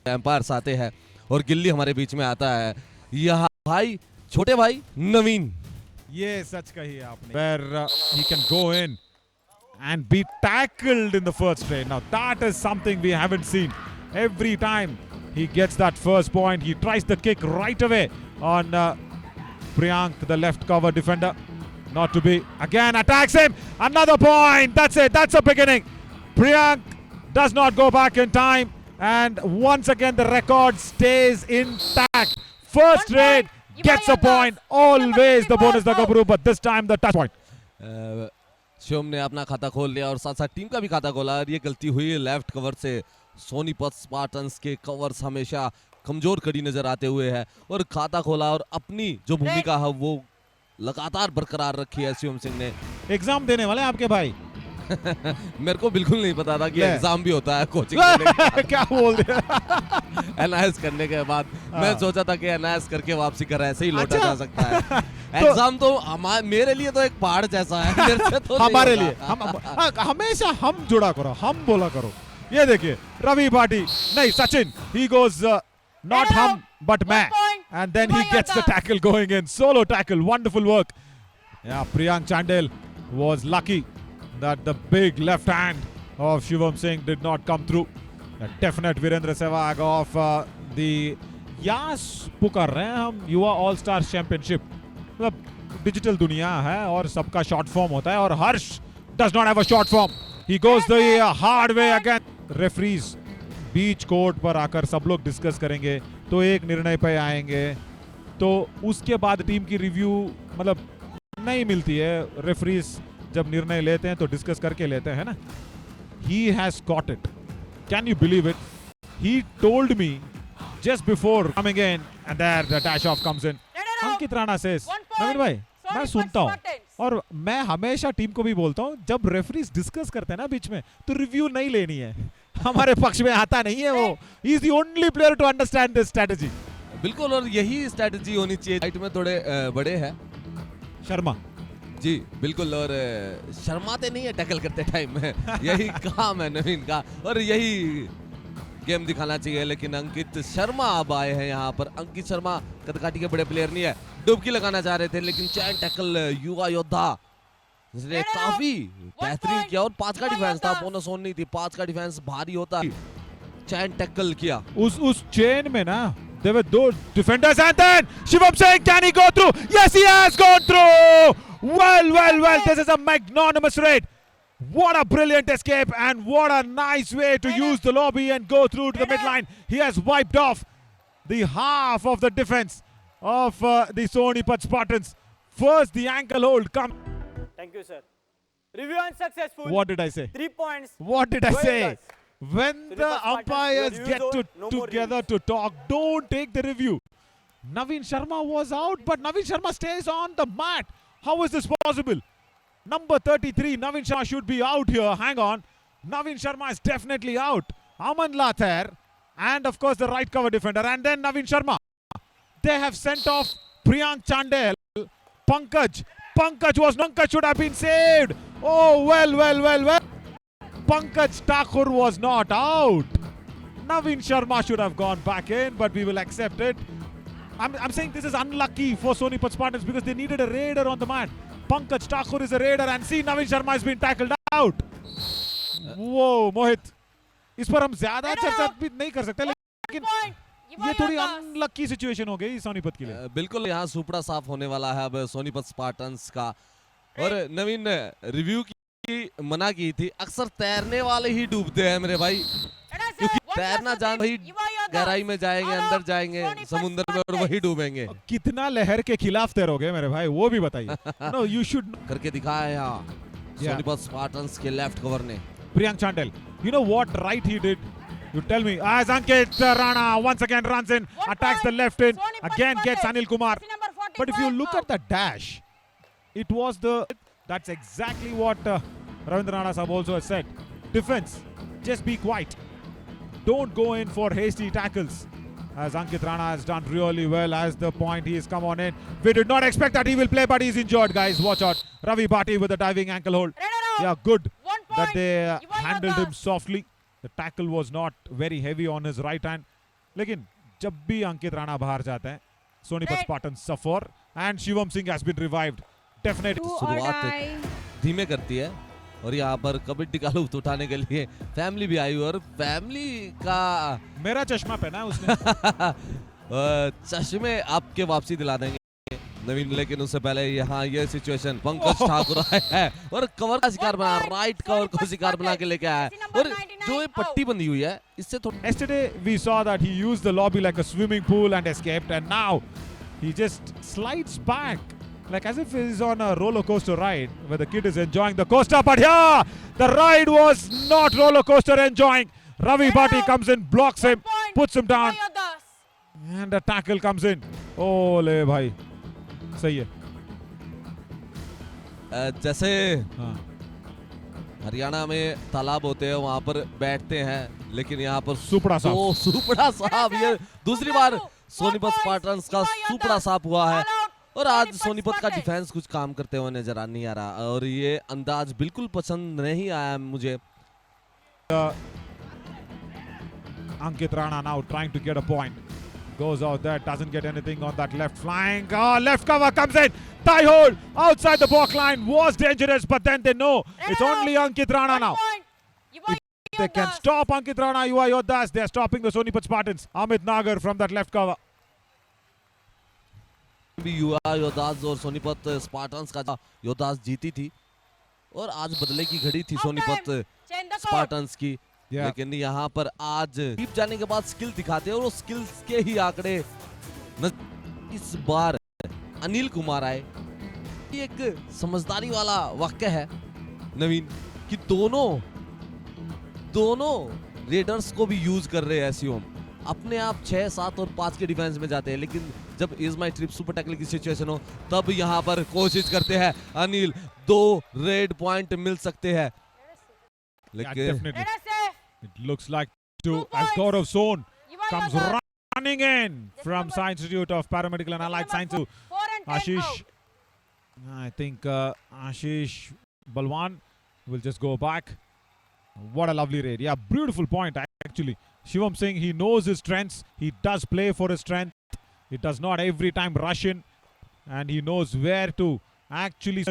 Empires आते हैं और गिल्ली हमारे बीच में आता है। यह भाई छोटे भाई नवीन, ये सच कही है आपने। Where he can go in and be tackled in the first straight. Now that is something we haven't seen. Every time he gets that first point, he tries the kick right away on Priyank, the left cover defender. Not to be. Again attacks him. Another point. That's it. That's a beginning. Priyank does not go back in time. And once again the record stays intact. First straight gets a point. Always the bonus the Gabru, but this time the touch point. Shivam ने अपना खाता खोल लिया और साथ साथ team का भी खाता खोला और ये गलती हुई लेफ्ट कवर से। सोनीपत स्पार्टन्स के कवर्स हमेशा कमजोर कड़ी नजर आते हुए है और खाता खोला और अपनी जो भूमिका है वो लगातार बरकरार रखी है शिवम सिंह ने। एग्जाम देने वाले आपके भाई? मेरे को बिल्कुल नहीं पता था कि एग्जाम भी होता है कोचिंग क्या बोल दिया? एनआईएस करने के बाद मैं सोचा था कि एनआईएस करके वापसी कर ऐसे ही लौटा जा सकता है। तो एग्जाम तो मेरे लिए तो एक पहाड़ जैसा है, मेरे से तो हमारे लिए हमेशा हम जुड़ा करो, हम बोला करो। ये देखिए रवि भाटी नहीं Sachin, he goes not hum but मैं, and then he gets the tackle going in, solo tackle, wonderful work. Yeah, Priyank Chandel was lucky that the big left hand of Shivam Singh did not come through. A definite Virendra Sehwag of the यास पुकार रहे हैं हम युवा all star championship. मतलब digital दुनिया है और सबका शॉर्ट फॉर्म होता है और Harsh does not have a short form. He goes the hard way again. Referees बीच कोर्ट पर आकर सब लोग डिस्कस करेंगे तो एक निर्णय पे आएंगे, तो उसके बाद टीम की रिव्यू मतलब नहीं मिलती है। रेफरीज जब निर्णय लेते हैं तो डिस्कस करके लेते हैं ना। He has got it. Can you believe it? He told me just before coming in, and there the dash off comes in. Ankit Rana says, नवीन भाई मैं सुनता हूँ और मैं हमेशा टीम को भी बोलता हूँ जब रेफरीज डिस्कस करते हैं ना बीच में तो रिव्यू नहीं लेनी है, हमारे पक्ष में आता नहीं है वो। He is the only player to understand this strategy. बिल्कुल, और यही स्ट्रेटजी होनी चाहिए। हाइट में थोड़े बड़े हैं शर्मा जी, बिल्कुल, और शर्माते नहीं है टैकल करते टाइम में, यही काम है नवीन का और यही गेम दिखाना चाहिए। लेकिन अंकित शर्मा अब आए हैं यहाँ पर। अंकित शर्मा कदकाठी के बड़े प्लेयर नहीं है, डुबकी लगाना चाह रहे थे लेकिन चैन टैकल युवा योद्धा जिसने काफी बेहतरीन किया और 5 का डिफेंस था, बोनस ऑन नहीं थी, 5 का डिफेंस भारी होता है। चैन टैकल किया उस चेन में ना। There were those defenders and then Shivam Singh, can he go through? Yes, he has gone through. Well, this is a magnanimous raid. What a brilliant escape and what a nice way to use the lobby and go through to the midline. He has wiped off the half of the defense of the Sonipat Spartans. First, the ankle hold come. Thank you, sir. Review unsuccessful. What did I say? 3 points. What did I say? Yes. When the umpires get together to talk, don't take the review. Naveen Sharma was out, but Naveen Sharma stays on the mat. How is this possible? Number 33, Naveen Sharma should be out here. Hang on. Naveen Sharma is definitely out. Aman Lather and of course the right cover defender and then Naveen Sharma. They have sent off Priyank Chandel. Pankaj should have been saved. Oh, well. Pankaj Thakur was not out. Naveen Sharma should have gone back in, but we will accept it. I'm saying this is unlucky for Sonipat Spartans because they needed a raider on the mat. Pankaj Thakur is a raider and see Naveen Sharma has been tackled out. Whoa, Mohit. इस पर हम ज्यादा चर्चा भी नहीं कर सकते लेकिन ये थोड़ी अनलकी सिचुएशन हो गई सोनीपत के लिए। बिल्कुल, यहाँ सुपड़ा साफ होने वाला है अब सोनीपत स्पार्टन्स का। और नवीन ने रिव्यू की मना की थी। अक्सर तैरने वाले ही डूबते हैं मेरे भाई, क्योंकि तैरना जान वही गहराई में जाएंगे, अंदर जाएंगे समुद्र में और वही डूबेंगे। कितना लहर के खिलाफ तैरोगे मेरे भाई, वो भी बताइए। No, you should करके दिखाया यहाँ सोनीपत स्पार्टन्स के लेफ्ट कवर ने। Priyank Chandel, you know what right he did? You tell me. As Ankit Rana once again runs in, attacks the left in, again gets Anil Kumar. But if you look at the dash, it was that's exactly what Ravindra Rana Sahab also has said. Defense, just be quiet. Don't go in for hasty tackles. As Ankit Rana has done really well as the point he has come on in. We did not expect that he will play, but he's injured, guys. Watch out. Ravi Bhati with a diving ankle hold. Yeah, good that they handled him softly. The tackle was not very heavy on his right hand. लेकिन जब भी अंकित राणा बाहर जाते हैं, Sonipat Spartan suffer and Shivam Singh has been revived definitely. शुरुआत धीमे करती है और यहाँ पर कबड्डी का लुत्फ उठाने के लिए फैमिली भी आई और फैमिली का मेरा चश्मा पहना है उसने। चश्मे आपके वापसी दिला देंगे नवीन, लेकिन उससे पहले यहाँ ये सिचुएशन पंकज ठाकुर आए हैं और कवर का शिकार बना, राइट कवर को शिकार बना के लेके आया है और जो ये पट्टी बंधी हुई है इससे थोड़ा। Yesterday we saw that he used the lobby like a swimming pool and escaped, and now he just slides back like as if he's on a roller coaster ride where the kid is enjoying the coaster. But here the ride was not roller coaster enjoying. Ravi Bhati comes in, blocks him, puts him down, and a tackle comes in. Ole bhai, सही है। जैसे हाँ। हरियाणा में तालाब होते हैं वहां पर बैठते हैं, लेकिन यहाँ पर सुपड़ा साहब। तो सुपड़ा साहब ये दूसरी बार सोनीपत स्पार्टन्स का सुपड़ा साहब हुआ है और आज सोनीपत का डिफेंस कुछ काम करते हुए नजर नहीं आ रहा और ये अंदाज बिल्कुल पसंद नहीं आया मुझे। Ankit Rana now trying to get a point. Goes out there, doesn't get anything on that left flank. Oh, left cover comes in. Tie hold outside the block line was dangerous, but then they know it's only Ankit Rana now. If they can stop Ankit Rana, Yuva Yodhas, they are stopping the Sonipat Spartans. Amit Nagar from that left cover. भी युवा योद्धास और Sonipat Spartans का योद्धास जीती थी और आज बदले की घड़ी थी सोनीपत स्पार्टन्स की। लेकिन यहाँ पर आज डीप जाने के बाद स्किल दिखाते हैं और उस स्किल्स के ही आंकड़े इस बार अनिल कुमार आए। ये एक समझदारी वाला वाक्य है नवीन कि दोनों रेडर्स को भी यूज कर रहे हैं शिवम। अपने आप 6, 7 और 5 के डिफेंस में जाते हैं, लेकिन जब is my trip super tackle की सिचुएशन हो तब यहाँ पर कोशिश करते हैं अनिल, 2 रेड पॉइंट मिल सकते हैं। लेकिन it looks like as Gaurav Sohn comes running in from Science Institute of Paramedical and Allied Sciences. Ashish, I think Ashish Balwan will just go back. What a lovely raid. Yeah, beautiful point actually. Shivam Singh, he knows his strengths. He does play for his strength. He does not every time rush in, and he knows where to actually.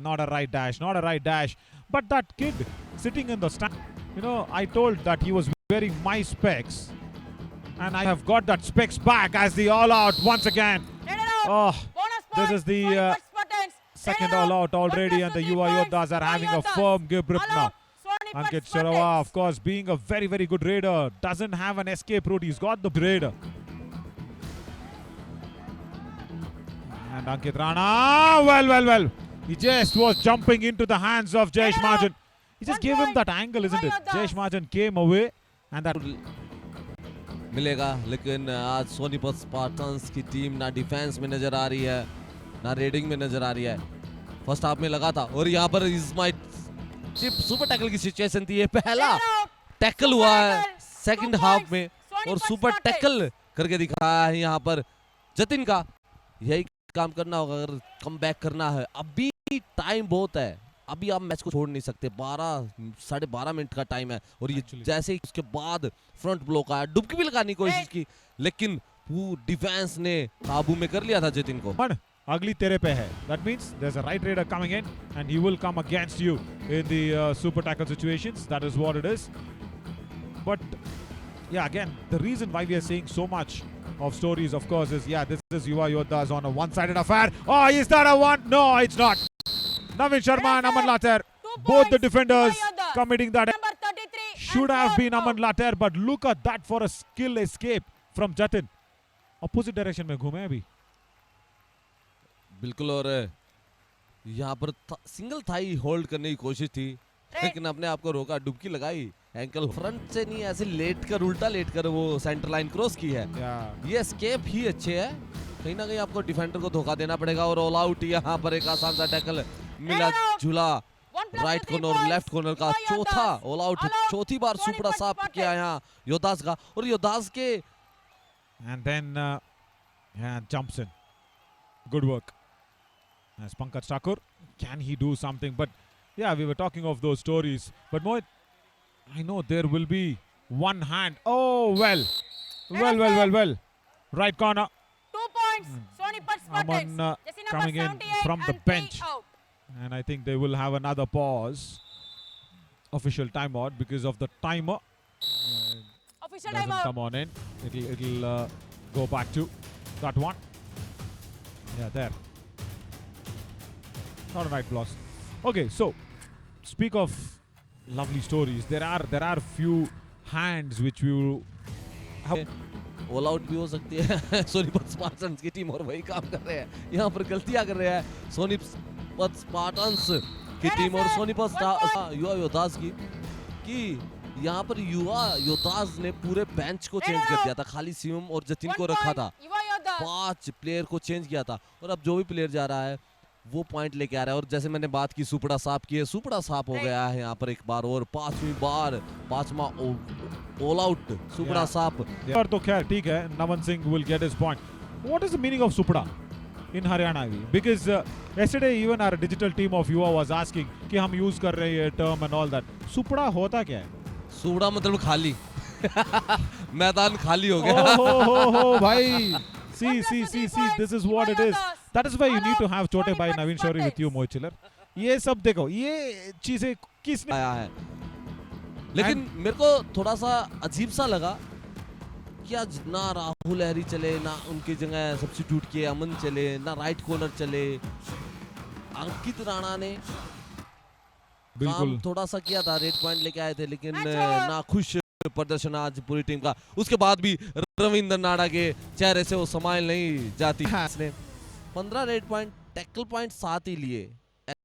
Not a right dash. But that kid sitting in the stand, you know, I told that he was wearing my specs, and I have got that specs back as the all-out once again. Oh, this is the second all-out already, and the Yuva Yodhas are having a firm grip now. Ankit Sharawa, of course, being a very, very good raider, doesn't have an escape route. He's got the raider. And Ankit Rana, well. He just was jumping into the hands of Jayesh Mahajan. He just gave him that angle, isn't it? Jayesh Mahajan came away and that मिलेगा, लेकिन आज Sonipat Spartans की team ना defence में नजर आ रही है ना रेडिंग में नजर आ रही है। फर्स्ट हाफ में लगा था और यहाँ पर is my trip super tackle की सिचुएशन थी। ये पहला टैकल हुआ है सेकंड हाफ में और सुपर टैकल करके दिखाया है यहाँ पर जतिन का। यही काम करना होगा अगर कम बैक करना है। अभी टाइम बहुत है, अभी आप मैच को छोड़ नहीं सकते। 12-12.5 मिनट का टाइम है और ये जैसे ही उसके बाद फ्रंट ब्लॉक आया, डुबकी भी लगाने की कोशिश की, लेकिन डिफेंस ने काबू में कर लिया था जतिन को। अगली तेरे पे है। That means there's a right raider coming in and he will come against you in the super tackle situations. That is what it is. But yeah, again, the reason why we are seeing so much of stories, of course, is this is Yuva Yodhas on a one-sided affair. Oh, is that a one? No, it's not. Navin Sharma and Aman Later, both the defenders committing that. Should have been Aman Later, but look at that for a skill escape from Jatin. Opposite direction में घूमे अभी। बिल्कुल, और यहाँ पर single Thai hold करने की कोशिश थी, लेकिन अपने आप को रोका, डुबकी लगाई, एंकल फ्रंट से नहीं ऐसे लेट कर, उल्टा लेट कर वो सेंटर लाइन क्रॉस की है। ये एस्केप ही अच्छे है, कहीं ना कहीं आपको डिफेंडर को धोखा देना पड़ेगा और ऑल आउट। यहाँ पर एक आसान सा टैकल मिला झूला राइट कॉर्नर और लेफ्ट कॉर्नर का, चौथा ऑल आउट, चौथी बार सुपड़ा साफ किया यहाँ योद्धास का और योद्धास के and then jumps in. Good work as Pankaj Thakur. Can he do something? But yeah, we were talking of those stories, but Mohit, I know there will be one hand. Oh well, Well. Right corner. 2 points. Sonipat Spartans. Aman Jersey number coming in 78 from the and 3 bench. out. And I think they will have another pause. Official timeout because of the timer. Official Doesn't timeout. come on in. It'll go back to that one. Yeah, there. Not a right loss. Okay, so speak of lovely stories. There are few hands which we will have. All out भी हो सकती है Sonipat Spartans की team और वही काम कर रहे हैं यहाँ पर गलतियां कर रहे हैं सोनीपत स्पार्टन्स की टीम और सोनीपत युवा योद्धास की कि यहाँ पर युवा योद्धास ने पूरे बेंच को चेंज कर दिया था, खाली शिवम और जतिन 1 को रखा point. था, युवा योद्धा. 5 प्लेयर को चेंज किया था और अब जो भी प्लेयर जा रहा है वो पॉइंट लेके आ रहा है। और जैसे मैंने बात की सुपड़ा साफ की है, सुपड़ा साफ हो गया है यहाँ पर एक बार और 5वीं बार 5वां ऑल आउट सुपड़ा Yeah. साफ। पर तो खैर ठीक है, नमन Singh will get his point. What is the meaning of Supra in Haryana? Because yesterday even our digital team of Yuva was asking कि हम use कर रहे हैं term and all that. Supra होता क्या है? सुपड़ा मतलब खाली मैदान खाली हो गया। Oh भाई. See, this is what it is. That is why you need to have Chote Bhai Naveen Shauri with you, Mohit Chiller. ये सब देखो, ये चीजें किसने आया है, लेकिन मेरे को थोड़ा सा अजीब सा लगा कि आज ना राहुल लहरी चले, ना उनकी जगह सब्स्टिट्यूट किए अमन चले, ना राइट कॉर्नर चले, अंकित राणा ने बिल्कुल काम थोड़ा सा किया था, रेड पॉइंट लेके आए थे, लेकिन ना खुश प्रदर्शन आज पूरी टीम का। उसके बाद भी रविंद्र नाडा के चेहरे से वो स्माइल नहीं जाती। 15 रेड पॉइंट, टैकल पॉइंट 7 ही लिए।